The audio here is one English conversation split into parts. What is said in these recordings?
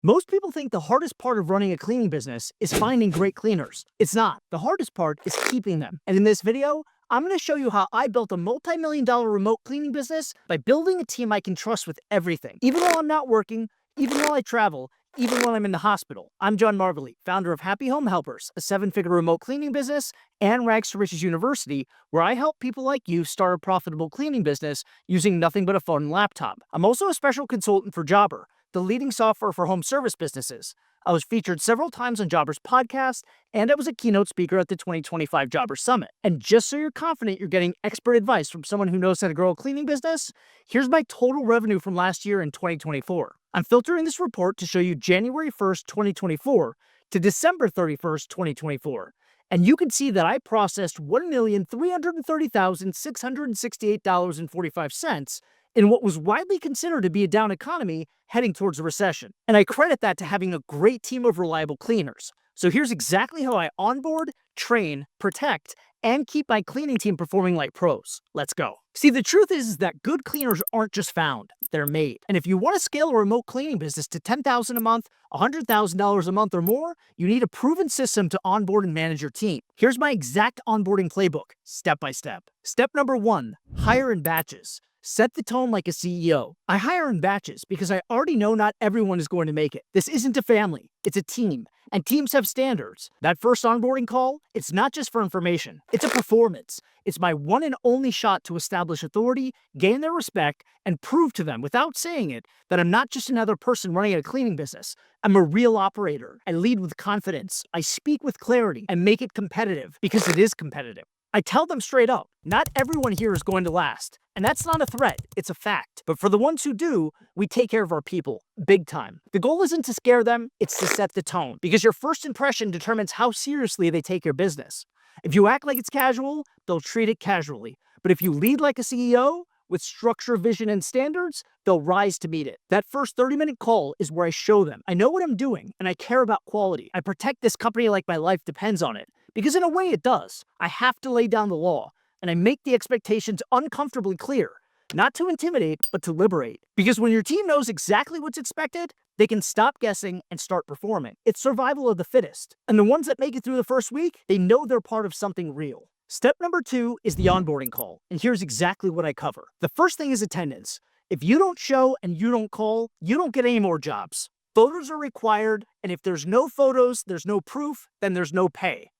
Most people think the hardest part of running a cleaning business is finding great cleaners. It's not. The hardest part is keeping them. And in this video, I'm going to show you how I built a multi-million-dollar remote cleaning business by building a team I can trust with everything. Even while I'm not working, even while I travel, even while I'm in the hospital. I'm John Marvelly, founder of Happy Home Helpers, a 7-figure remote cleaning business, and Rags to Riches University, where I help people like you start a profitable cleaning business using nothing but a phone and laptop. I'm also a special consultant for Jobber, the leading software for home service businesses. I was featured several times on Jobber's podcast, and I was a keynote speaker at the 2025 Jobber Summit. And just so you're confident you're getting expert advice from someone who knows how to grow a cleaning business, here's my total revenue from last year in 2024. I'm filtering this report to show you January 1st, 2024 to December 31st, 2024. And you can see that I processed $1,330,668.45 in what was widely considered to be a down economy heading towards a recession. And I credit that to having a great team of reliable cleaners. So here's exactly how I onboard, train, protect, and keep my cleaning team performing like pros. Let's go. See, the truth is that good cleaners aren't just found, they're made. And if you want to scale a remote cleaning business to $10,000 a month, $100,000 a month or more, you need a proven system to onboard and manage your team. Here's my exact onboarding playbook, step by step. Step number 1, hire in batches. Set the tone like a CEO. I hire in batches because I already know not everyone is going to make it. This isn't a family, it's a team. And teams have standards. That first onboarding call, it's not just for information, it's a performance. It's my one and only shot to establish authority, gain their respect, and prove to them, without saying it, that I'm not just another person running a cleaning business. I'm a real operator. I lead with confidence. I speak with clarity and make it competitive because it is competitive. I tell them straight up, not everyone here is going to last. And that's not a threat, it's a fact. But for the ones who do, we take care of our people, big time. The goal isn't to scare them, it's to set the tone. Because your first impression determines how seriously they take your business. If you act like it's casual, they'll treat it casually. But if you lead like a CEO, with structure, vision, and standards, they'll rise to meet it. That first 30-minute call is where I show them I know what I'm doing, and I care about quality. I protect this company like my life depends on it. Because in a way it does. I have to lay down the law, and I make the expectations uncomfortably clear. Not to intimidate, but to liberate. Because when your team knows exactly what's expected, they can stop guessing and start performing. It's survival of the fittest. And the ones that make it through the first week, they know they're part of something real. Step number 2 is the onboarding call, and here's exactly what I cover. The first thing is attendance. If you don't show and you don't call, you don't get any more jobs. Photos are required, and if there's no photos, there's no proof, then there's no pay.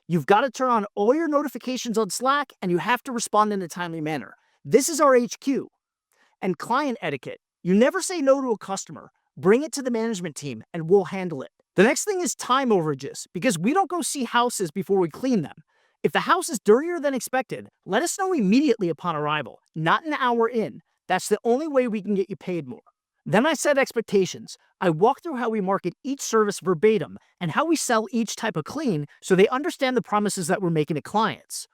You've got to turn on all your notifications on Slack, and you have to respond in a timely manner. This is our HQ. And client etiquette. You never say no to a customer. Bring it to the management team, and we'll handle it. The next thing is time overages, because we don't go see houses before we clean them. If the house is dirtier than expected, let us know immediately upon arrival, not an hour in. That's the only way we can get you paid more. Then I set expectations. I walk through how we market each service verbatim and how we sell each type of clean so they understand the promises that we're making to clients.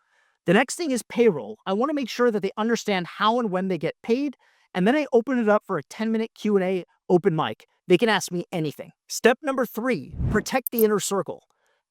The next thing is payroll. I want to make sure that they understand how and when they get paid, and then I open it up for a 10-minute Q&A open mic. They can ask me anything. Step number 3, protect the inner circle.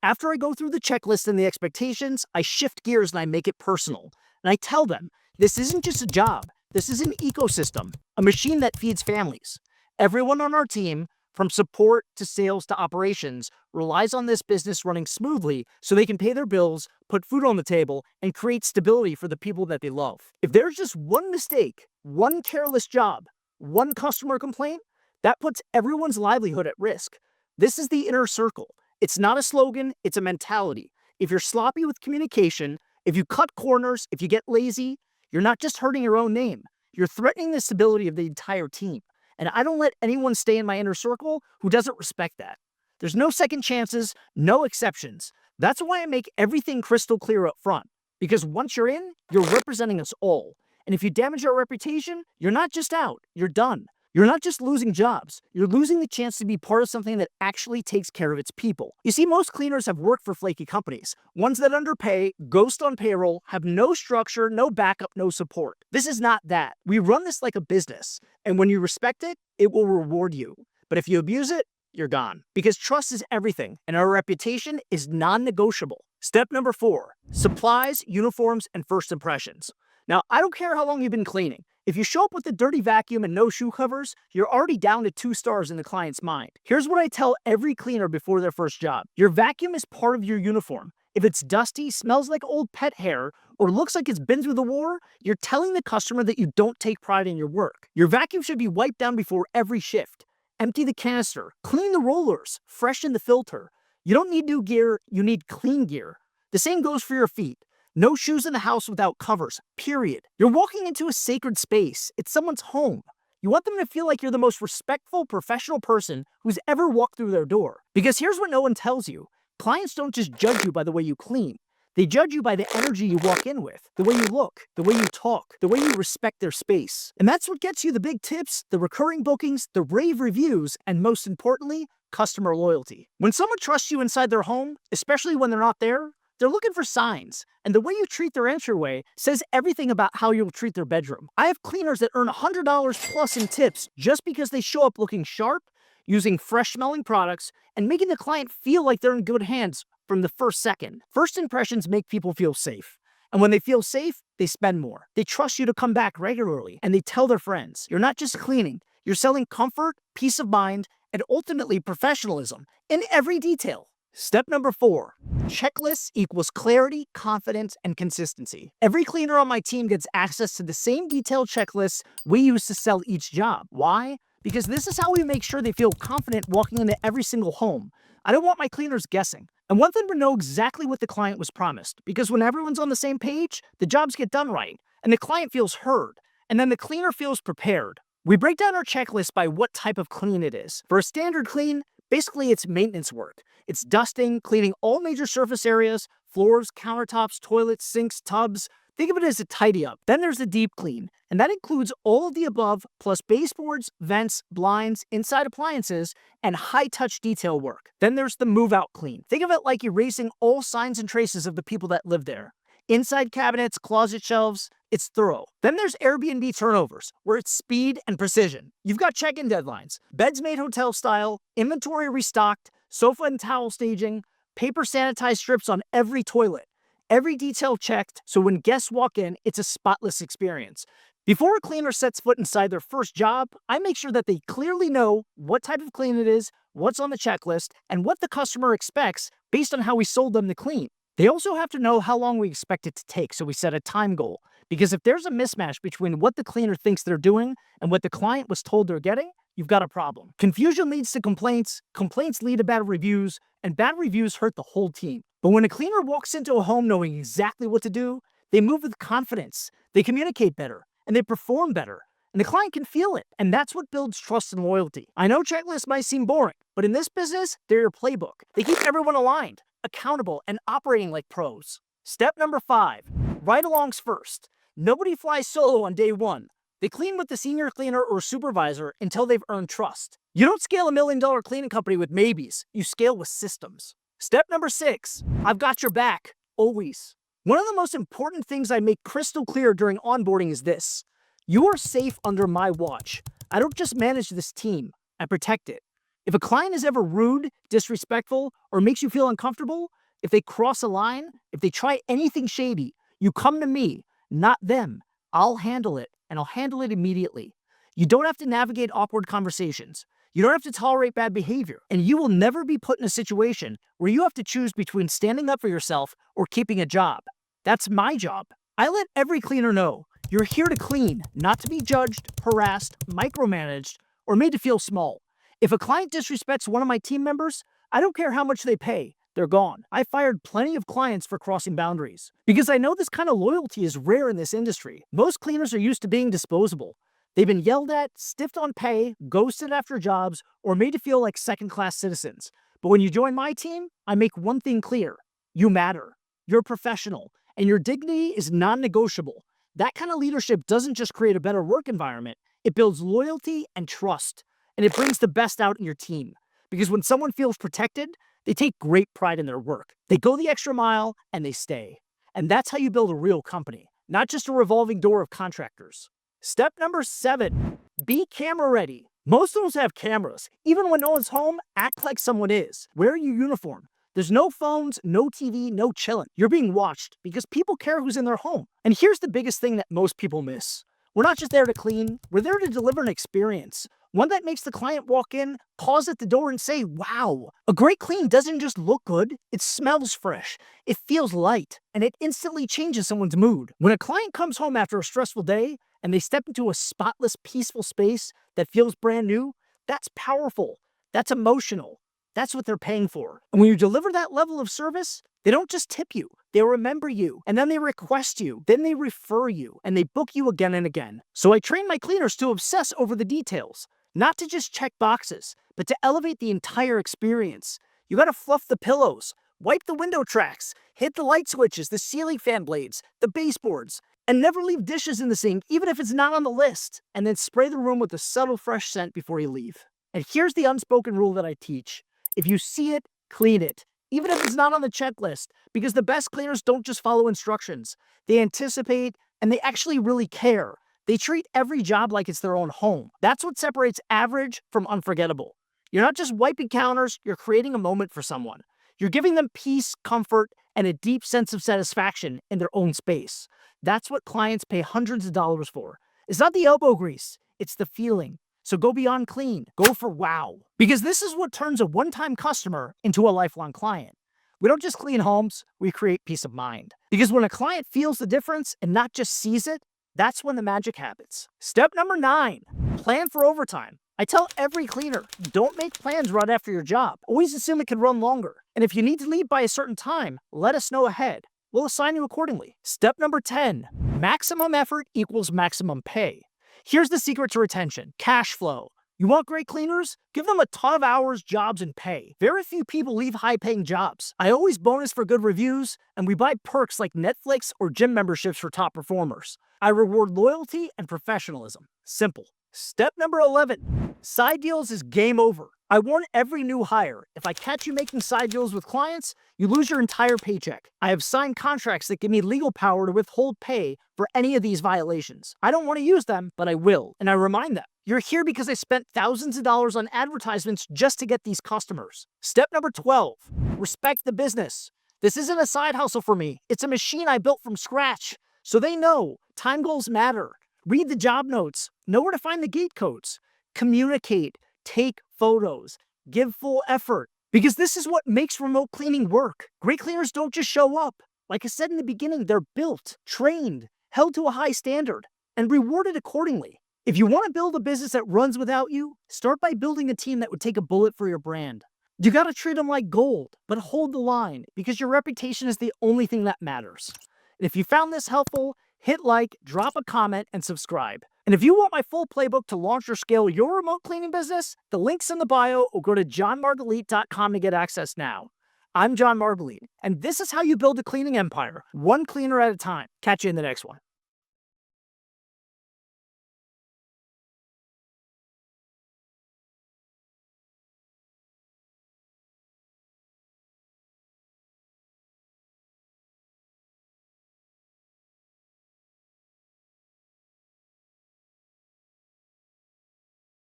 After I go through the checklist and the expectations, I shift gears and I make it personal. And I tell them, this isn't just a job. This is an ecosystem, a machine that feeds families. Everyone on our team, from support to sales to operations, relies on this business running smoothly so they can pay their bills, put food on the table, and create stability for the people that they love. If there's just one mistake, one careless job, one customer complaint, that puts everyone's livelihood at risk. This is the inner circle. It's not a slogan, it's a mentality. If you're sloppy with communication, if you cut corners, if you get lazy, you're not just hurting your own name, you're threatening the stability of the entire team. And I don't let anyone stay in my inner circle who doesn't respect that. There's no second chances, no exceptions. That's why I make everything crystal clear up front. Because once you're in, you're representing us all. And if you damage our reputation, you're not just out, you're done. You're not just losing jobs, you're losing the chance to be part of something that actually takes care of its people. You see, most cleaners have worked for flaky companies, ones that underpay, ghost on payroll, have no structure, no backup, no support. This is not that. We run this like a business, and when you respect it, it will reward you. But if you abuse it, you're gone. Because trust is everything, and our reputation is non-negotiable. Step number 4, supplies, uniforms, and first impressions. Now, I don't care how long you've been cleaning. If you show up with a dirty vacuum and no shoe covers, you're already down to 2 stars in the client's mind. Here's what I tell every cleaner before their first job. Your vacuum is part of your uniform. If it's dusty, smells like old pet hair, or looks like it's been through the war, you're telling the customer that you don't take pride in your work. Your vacuum should be wiped down before every shift. Empty the canister, clean the rollers, freshen the filter. You don't need new gear, you need clean gear. The same goes for your feet. No shoes in the house without covers, period. You're walking into a sacred space. It's someone's home. You want them to feel like you're the most respectful, professional person who's ever walked through their door. Because here's what no one tells you. Clients don't just judge you by the way you clean. They judge you by the energy you walk in with, the way you look, the way you talk, the way you respect their space. And that's what gets you the big tips, the recurring bookings, the rave reviews, and most importantly, customer loyalty. When someone trusts you inside their home, especially when they're not there, they're looking for signs, and the way you treat their entryway says everything about how you'll treat their bedroom. I have cleaners that earn $100 plus in tips just because they show up looking sharp, using fresh-smelling products, and making the client feel like they're in good hands from the first second. First impressions make people feel safe. And when they feel safe, they spend more. They trust you to come back regularly, and they tell their friends. You're not just cleaning, you're selling comfort, peace of mind, and ultimately professionalism in every detail. Step number 4, checklists equals clarity, confidence, and consistency. Every cleaner on my team gets access to the same detailed checklists we use to sell each job. Why? Because this is how we make sure they feel confident walking into every single home. I don't want my cleaners guessing. I want them to know exactly what the client was promised, because when everyone's on the same page, the jobs get done right, and the client feels heard, and then the cleaner feels prepared. We break down our checklist by what type of clean it is. For a standard clean, basically it's maintenance work. It's dusting, cleaning all major surface areas, floors, countertops, toilets, sinks, tubs. Think of it as a tidy up. Then there's the deep clean, and that includes all of the above, plus baseboards, vents, blinds, inside appliances, and high-touch detail work. Then there's the move-out clean. Think of it like erasing all signs and traces of the people that live there. Inside cabinets, closet shelves, it's thorough. Then there's Airbnb turnovers, where it's speed and precision. You've got check-in deadlines, beds made hotel style, inventory restocked, sofa and towel staging, paper sanitized strips on every toilet. Every detail checked, so when guests walk in, it's a spotless experience. Before a cleaner sets foot inside their first job, I make sure that they clearly know what type of clean it is, what's on the checklist, and what the customer expects based on how we sold them the clean. They also have to know how long we expect it to take, so we set a time goal. Because if there's a mismatch between what the cleaner thinks they're doing and what the client was told they're getting, you've got a problem. Confusion leads to complaints, complaints lead to bad reviews, and bad reviews hurt the whole team. But when a cleaner walks into a home knowing exactly what to do, they move with confidence, they communicate better, and they perform better. And the client can feel it, and that's what builds trust and loyalty. I know checklists might seem boring, but in this business, they're your playbook. They keep everyone aligned, accountable, and operating like pros. Step number 5, ride-alongs first. Nobody flies solo on day 1. They clean with the senior cleaner or supervisor until they've earned trust. You don't scale $1 million cleaning company with maybes. You scale with systems. Step number 6, I've got your back, always. One of the most important things I make crystal clear during onboarding is this. You are safe under my watch. I don't just manage this team, I protect it. If a client is ever rude, disrespectful, or makes you feel uncomfortable, if they cross a line, if they try anything shady, you come to me, not them. I'll handle it, and I'll handle it immediately. You don't have to navigate awkward conversations. You don't have to tolerate bad behavior, and you will never be put in a situation where you have to choose between standing up for yourself or keeping a job. That's my job. I let every cleaner know you're here to clean, not to be judged, harassed, micromanaged, or made to feel small. If a client disrespects one of my team members, I don't care how much they pay. They're gone. I fired plenty of clients for crossing boundaries. Because I know this kind of loyalty is rare in this industry. Most cleaners are used to being disposable. They've been yelled at, stiffed on pay, ghosted after jobs, or made to feel like second-class citizens. But when you join my team, I make one thing clear. You matter. You're a professional, and your dignity is non-negotiable. That kind of leadership doesn't just create a better work environment, it builds loyalty and trust, and it brings the best out in your team. Because when someone feels protected, they take great pride in their work. They go the extra mile, and they stay. And that's how you build a real company, not just a revolving door of contractors. Step number 7, be camera ready. Most homes have cameras. Even when no one's home, act like someone is. Wear your uniform. There's no phones, no TV, no chilling. You're being watched because people care who's in their home. And here's the biggest thing that most people miss. We're not just there to clean, we're there to deliver an experience. One that makes the client walk in, pause at the door, and say, wow. A great clean doesn't just look good, it smells fresh, it feels light, and it instantly changes someone's mood. When a client comes home after a stressful day and they step into a spotless, peaceful space that feels brand new, that's powerful. That's emotional. That's what they're paying for. And when you deliver that level of service, they don't just tip you, they remember you, and then they request you, then they refer you, and they book you again and again. So I train my cleaners to obsess over the details, not to just check boxes, but to elevate the entire experience. You gotta fluff the pillows, wipe the window tracks, hit the light switches, the ceiling fan blades, the baseboards, and never leave dishes in the sink, even if it's not on the list, and then spray the room with a subtle fresh scent before you leave. And here's the unspoken rule that I teach. If you see it, clean it, even if it's not on the checklist, because the best cleaners don't just follow instructions. They anticipate, and they actually really care. They treat every job like it's their own home. That's what separates average from unforgettable. You're not just wiping counters, you're creating a moment for someone. You're giving them peace, comfort, and a deep sense of satisfaction in their own space. That's what clients pay hundreds of dollars for. It's not the elbow grease, it's the feeling. So go beyond clean, go for wow. Because this is what turns a one-time customer into a lifelong client. We don't just clean homes, we create peace of mind. Because when a client feels the difference and not just sees it, that's when the magic happens. Step number 9, plan for overtime. I tell every cleaner, don't make plans right after your job. Always assume it can run longer. And if you need to leave by a certain time, let us know ahead. We'll assign you accordingly. Step number 10, maximum effort equals maximum pay. Here's the secret to retention: cash flow. You want great cleaners? Give them a ton of hours, jobs, and pay. Very few people leave high-paying jobs. I always bonus for good reviews, and we buy perks like Netflix or gym memberships for top performers. I reward loyalty and professionalism. Simple. Step number 11, side deals is game over. I warn every new hire, if I catch you making side deals with clients, you lose your entire paycheck. I have signed contracts that give me legal power to withhold pay for any of these violations. I don't want to use them, but I will. And I remind them, you're here because I spent thousands of dollars on advertisements just to get these customers. Step number 12, respect the business. This isn't a side hustle for me. It's a machine I built from scratch. So they know time goals matter. Read the job notes, know where to find the gate codes, communicate, take photos, give full effort. Because this is what makes remote cleaning work. Great cleaners don't just show up. Like I said in the beginning, they're built, trained, held to a high standard, and rewarded accordingly. If you want to build a business that runs without you, start by building a team that would take a bullet for your brand. You gotta treat them like gold, but hold the line, because your reputation is the only thing that matters. And if you found this helpful, hit like, drop a comment, and subscribe. And if you want my full playbook to launch or scale your remote cleaning business, the link's in the bio, or go to johnmargulitte.com to get access now. I'm John Margulitte, and this is how you build a cleaning empire, one cleaner at a time. Catch you in the next one.